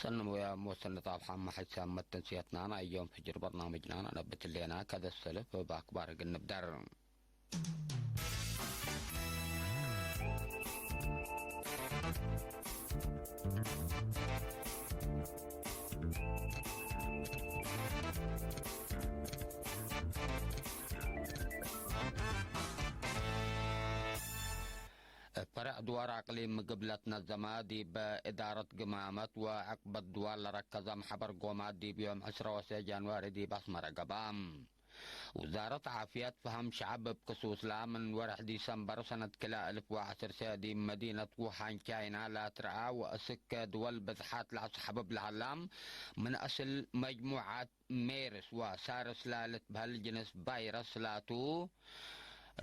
سلم ويا موسن طابحة ما حد سامت تنسيتنا أنا اليوم في برنامجنا أنا نبت لنا كذا السلف بأكبر النبدر. فرع دوار اقليم قبلتنا الزمادي باداره قمامه وعقب الدوار لركز محبر قومات دي بيوم 10 جانوري دي باسمر قبام. وزارة عافية فهم شعب بخصوص لا من ورح ديسمبر سنة كلا 1010 سادي مدينة ووهان كاينة لا ترعى وأسك دول بزحات لأصحاب بالعلام من أصل مجموعة ميرس وسارس لالت بهالجنس فيروس لاتو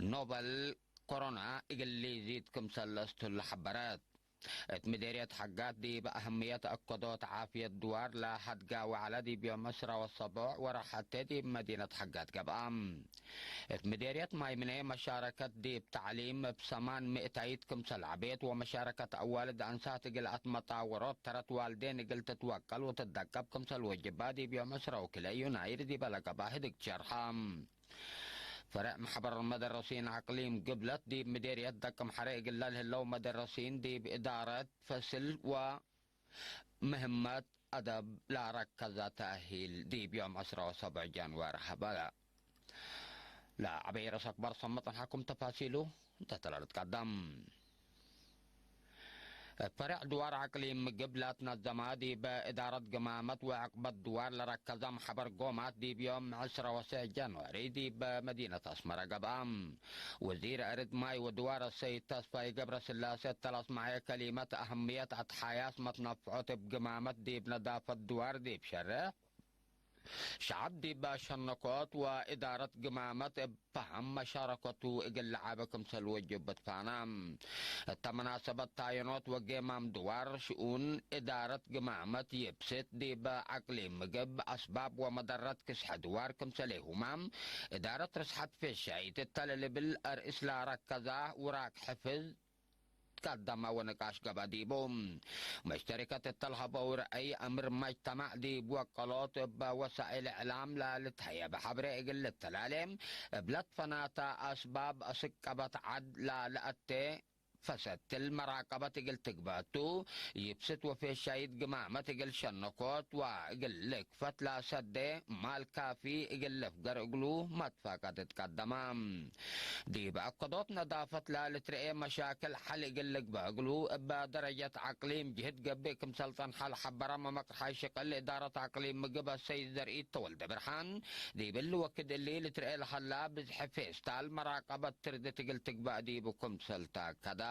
نوبل كورونا اللي يزيدكم سلسته الحبرات. مديرية حقات دي بأهمية أكدوت عافية الدوار لا حد قاوة على دي بيوم 10 والصباح وراحت دي بمدينة حقات قبام. مديرية مايمنة مشاركة دي بتعليم بسمان 200 كمسل عبيد ومشاركة أوالد أنسات قلعت مطاورات ترت والدين قل تتوكل وتتدقب كمسل وجبا دي بيوم 10 وكلا يناير دي بلقبا هدك جرحام. فرع محبر المدرسين اقليم قبلت دي بمديرية دكم حريق الله اللو مدرسين دي بإدارة فصل ومهمات أدب لا ركز تأهيل دي بيوم 10 و7 جانوار حبلا لا عبير أكبر صمتا حكم تفاصيله تتلال تقدم. فرع دوار اقليم قبلتنا الزمادي بإدارة قمامة وعقبة دوار لركزة محبر قومات دي بيوم 10 جانوري دي بمدينة أسمر قبام. وزير أرد ماي ودوار السيد تصفي قبر سلاسة تلص معي كلمة أهمية أتحياس متنفعات بقمامة دي بنظافة دوار دي بشرة شعب دي باش النقاط وإدارة قمامة فهم مشاركته إقل لعابكم سلوجب بتفانام تمناسبة تاينوت وقمام دوار شؤون إدارة قمامة يبسط دي بعقلي مقب أسباب ومدرات كسح دواركم سليهمام إدارة رسحت في الشيء تتلل بالأرئيس لا ركزاه وراك حفظ قدم ونقاش قباديبهم مشتركة الطلحة ورأي أمر مجتمع دي بوكالات بوسائل إعلام لا لتهيا بحبر إقل التلالم بلد فناتا أسباب أسكبت عد لا لأتي فسد المراقبة تقل تقباتو يبسط وفي الشايد قمامة تقل شنقوت وقل لك فتلا سد مال كافي قل لفقر اقلو مدفاقة تتقدمام دي بأقضوت نظافة لا لترئي مشاكل حل قل لك بأقلو بدرجة عقليم جهد قبيكم سلطان حال حبرام مقرحي شقل إدارة عقليم مقبا السيد درئيت تولد برحان دي بلو وكد اللي لترئي الحلاب بزحفيس تال مراقبة ترد تقل تقبا دي بكم سلطا كدا.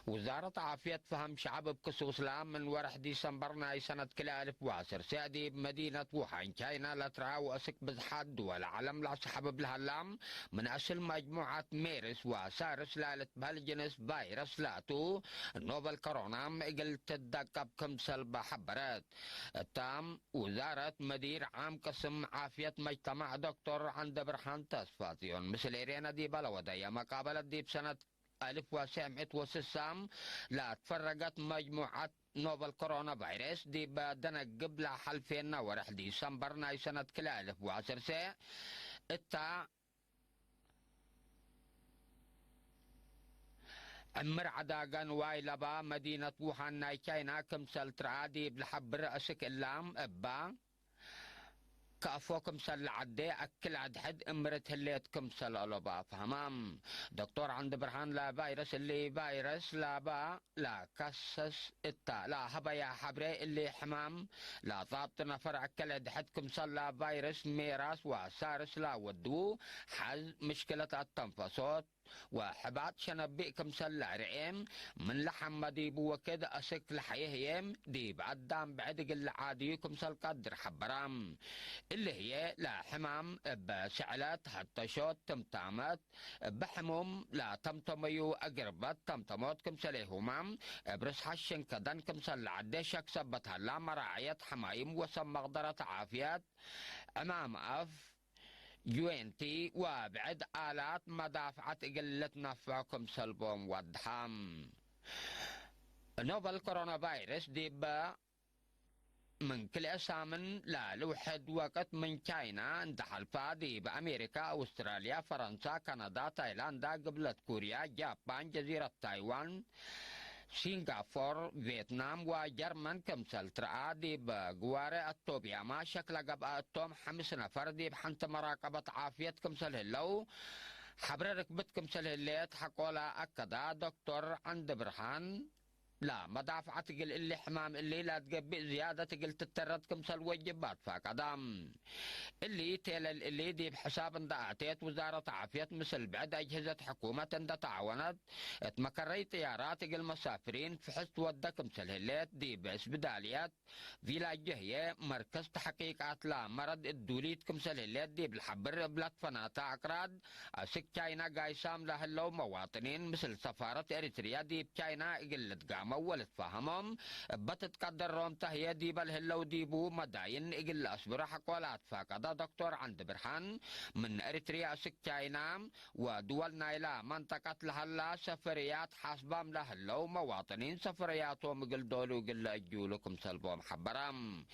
وزارة عافية فهم شعب بخصوص العام من ورح ديسمبر ناي سنة كلا 1010 سادي بمدينة ووهان كاينة لترا وأسك بزحات دول عالم لصحب بالهلام من أصل مجموعة ميرس وسارس لالت بهالجنس فيروس لاتو نوبل كورونا قلت تدقب كمسل بحبرات تام وزارة مدير عام قسم عافية مجتمع دكتور عند برهان تصفاتيون مثل إيرينا دي بلودية مقابلة دي بسنة 1906 لا تفرقت مجموعة نوبل كورونا فيروس دي بدنا قبل حلفين ورح ديسمبر ناي سنة كلا 1010 سنة اتا امر عداقان واي لبا مدينة ووهان ناي كاينا كمسل ترادي بالحبر اسك اللام ابا كافوكم سل عدي اكل عد حد امرت هليتكم سل الابا فهمام دكتور عند برهان لا فيروس اللي فيروس لا با لا كسس اتا لا هبا يا حبري اللي حمام لا ضابطنا فرع كل عد حدكم سل لا فيروس ميراس وسارس لا ودو حز مشكلة التنفسات وحبات شنبئكم سلع رئيم من لحم ديبو وكذا أسك لحيهم ديب عدام بعدق العاديكم سل قدر حبرام اللي هي لا حمام بسعلات حتى شوت تمتامات بحموم لا تمتميو أقربت تمتموتكم سليهمام برس حشن كدنكم سل عدشك سبتها لا مراعية حمايم وسم مقدرة عافيات أمام أف جوينتي وابعد آلات مدافعة قلة نفعكم سلبهم ودحام نوفل كورونا فيروس دي من كل أسامن لا لوحد وقت من تشاينا اندحل فادي بأمريكا أستراليا فرنسا كندا تايلاندا قبلت كوريا جابان جزيرة تايوان سنغافور فيتنام وجرمن كمسل ترعادي بقواري التوبيا ما شكل قبقى التوم 5 نفر دي بحنت مراقبة عافية كمسل هلو حبر ركبت كمسل هليت حقولا أكدا دكتور عند برهان لا مدافعة تقل اللي حمام اللي لا تقبئ زيادة تقل تترد كمسل وجبات فاقدام اللي تيل اللي دي بحساب اعطيت وزارة عافية مثل بعد أجهزة حكومة تعاونت اتمكري طيارات المسافرين في حس ودك مثل هليت دي بس بداليات فيلا جهية مركز تحقيقات لا مرض الدوليت كمثل هليت دي بالحبر بلاد فناتا عقراد أسك تشاينا قايسام لهلو مواطنين مثل سفارة إريتريا دي بتشاينا قلت قام أول تفهمهم بتتقدرهم تهيا دي بالهلو ديبو مداين قل أصبر حقولات فاقدا دكتور عند برهان من إريتريا أسك تشاينا ودول نايلا منطقة لهلا سفريات حاسبام لهلو مواطنين سفرياتهم قل دولو قل أجولكم سلبهم حبرام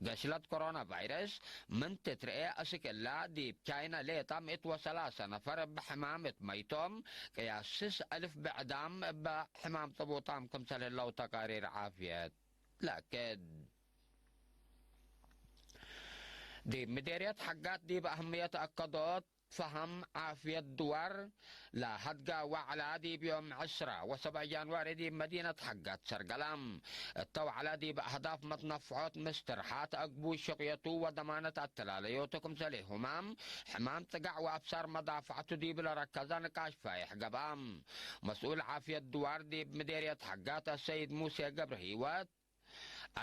قشلت كورونا فيروس من تترئي أسك الله دي بتشاينا ليتم اتوسلاسة نفر بحمامة ميتم قياسس ألف بعدام بحمام طبوطام كمسل الله تقارير عافية لكن دي مديرية حقات دي بأهمية أكدوت فهم عافية دوار لا هدقى وعلى دي بيوم 10 و7 جانوار دي مدينة حقات سرقلم التو على دي بأهداف متنفعات مسترحات أقبو شقيتو وضمانة التلاليوتكم سليهمام حمام تقع وأبصار مدافعته دي بلا ركزة نقاش فايح قبام مسؤول عافية دوار دي بمديرية حقات السيد موسى قبرهيوات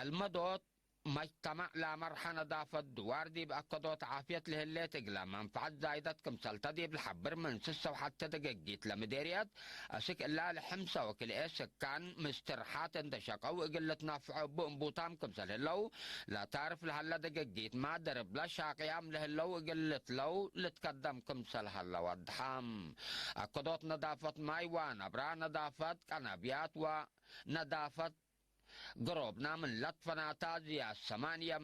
المدوت مجتمع لا مرحلة نظافة دوار دي بأكدوت عافية لهاللي تقلا منفعة زايدة كمسلطة دي بالحبر من سسة وحتى دقيقيت لمديريات أسك إلا لحمسة وكل إيش كان مسترحات اندشقة وقلة نافعة بوطام كمسل هلو لا تعرف لهلا دقيقيت ما درب لا شاقيام لهلو قلت لو لتقدم كمسل هلا ودحام أكدوت نظافة ماي ونبرا نظافة كنبيات ونظافة قربنا من لطفنا تازية 8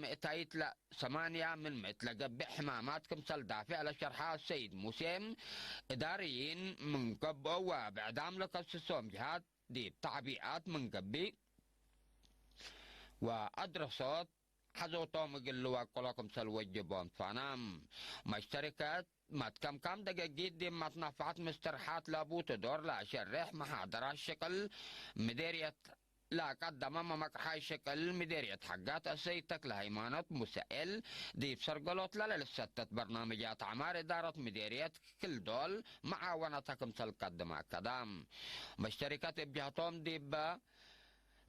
من متل قبع حمامات كمسل دافع على شرحها السيد موسيم إداريين من قبع وبعدام لقصصهم جهات دي تعبيئات من قبي وأدرسات حزوتهم قلوا قلوكم سلوجبهم فنام مشتركات ما كم دقيقة دي ما تنفعت مسترحات لابو تدور لا شرح محاضرة شكل مديرية لا قدم امامك حي شكل مديرية حقات السيد لهيمانة مسائل دي بسرقلوت لا لستة برنامجات عمار إدارة مديرية كل دول معاونتكم تقدم كدام مشتركات بجهتهم دي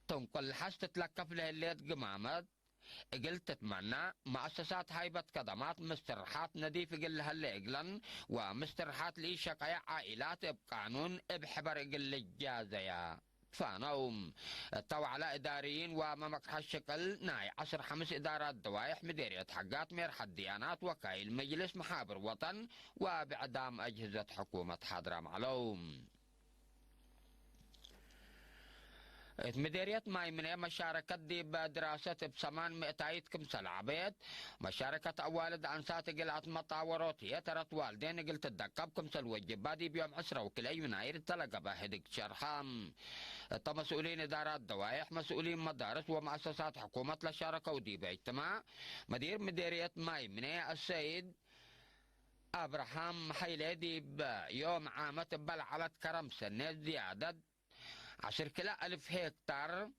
تنقل حس تتلكف لهالليت قمامات قلت تتمنى مؤسسات هيبة خدمات مسترحات نظيف قل هلا اقلن ومسترحات لي شقايا عائلات بقانون بحبر قل الجازية فانوم تو على اداريين وممك الشكل ناي 5 ادارات دوايح مديرية حقات ميرحة ديانات وكايل مجلس محابر وطن وبعدام اجهزة حكومة حضرة معلوم مديرية مايمنة مشاركة دي بدراسة بسمان 200 كمسل عبيد مشاركة أوالد أنسات قلعت مطاورات هي ترت والدين قلت الدقب كمسل وجبا دي بيوم 10 وكل يناير تلقى بهدك شرحام مسؤولين إدارات دوايح مسؤولين مدارس ومؤسسات حكومة لشاركة ودي باجتماع مديرية مايمنة السيد أبراهام حيلادي بيوم عامة بلعلت كرم سنة زيادة 10,000 هكتار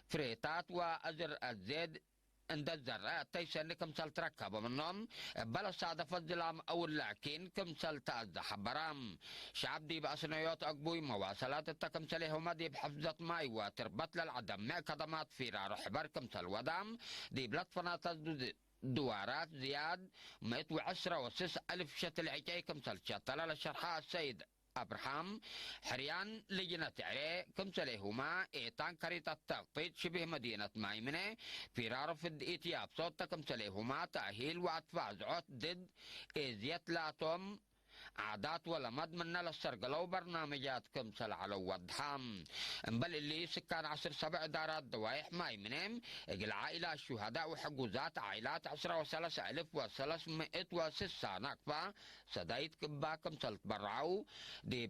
فريتات وأزر الزيد عند الزراء تيسن كمسل تركب منهم بلا صادف الظلام أو لكن كمسل تأزد حبرام شعب دي بأسنيوت أقبوي مواصلات التكمسلهم دي بحفظة ماي وتربط للعدم مع كدمات فيرار حبر كمسل ودام دي بلطفنا تزد دوارات زياد 110,000 شتل عجاي كمسل شتل لشرحاء السيد أبراهام حريان لجنة عري كمسليهما إيتان كريت التغطيت شبه مدينة مايمنة في رارفد إتياب صوت كمسليهما تأهيل وأدفع زعوت ضد إزيت لاتهم عادات ولا مد من للسرقلو برنامجات كمسل على وضحام بل اللي سكان عصر 7 إدارات دوايح ماي منهم اجل عائلات شهداء وحجوزات عائلات 10,306 نقبة سدايت كبا كمسل تبرعو دي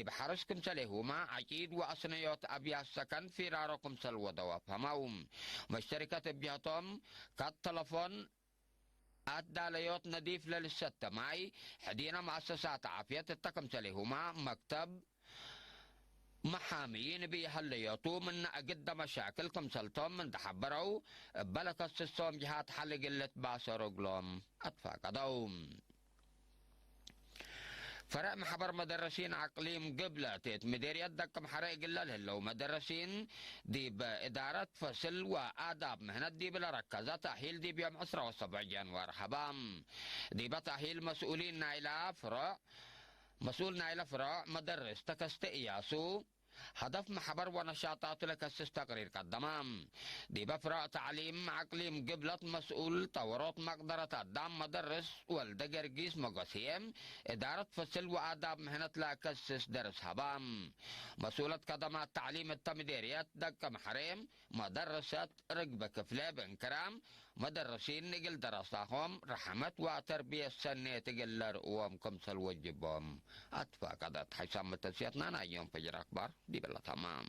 بحرس كمسل هما عقيد وأصنيات أبيا السكن في رارو كمسل ودوا فماوم مشتركة بيهتم كات تلفون الداليوت نضيف للستة معي حدينا مؤسسات عافية التكمسل هما مكتب محاميين بيحلياتو من أجد مشاكل كمسلتهم من تحبروا بلك السيستم جهات حل قلة باسر قلوم أطفاق دوم فرق محبر مدرسين عقليم قبلة تيت مدير يدك محرق قلة لو مدرسين دي بإدارة فصل وآداب مهنة دي بلا ركزة تأهيل دي بيوم 7 جانوار حبام دي بتأهيل مسؤولين نايلة فرق مسؤول نايلة فرق مدرس تكست إياسو هدف محبر ونشاطات لكسس تقرير قدمام دي بفرق تعليم عقليم قبلة مسؤول طورات مقدرة الدعم مدرس والدقرقيس مقاسيم إدارة فصل وآداب مهنة لكسس درس هبام مسؤولة خدمات تعليم التمديريات دك محرم مدرسة رقبة كفلة بانكرام مدرسين نقل دراساهم رحمة وتربية السنة تقل رؤوم كمسل وجبهم أتفاق قدت حيث متسيتنا يوم فجر أكبر دي بلا تمام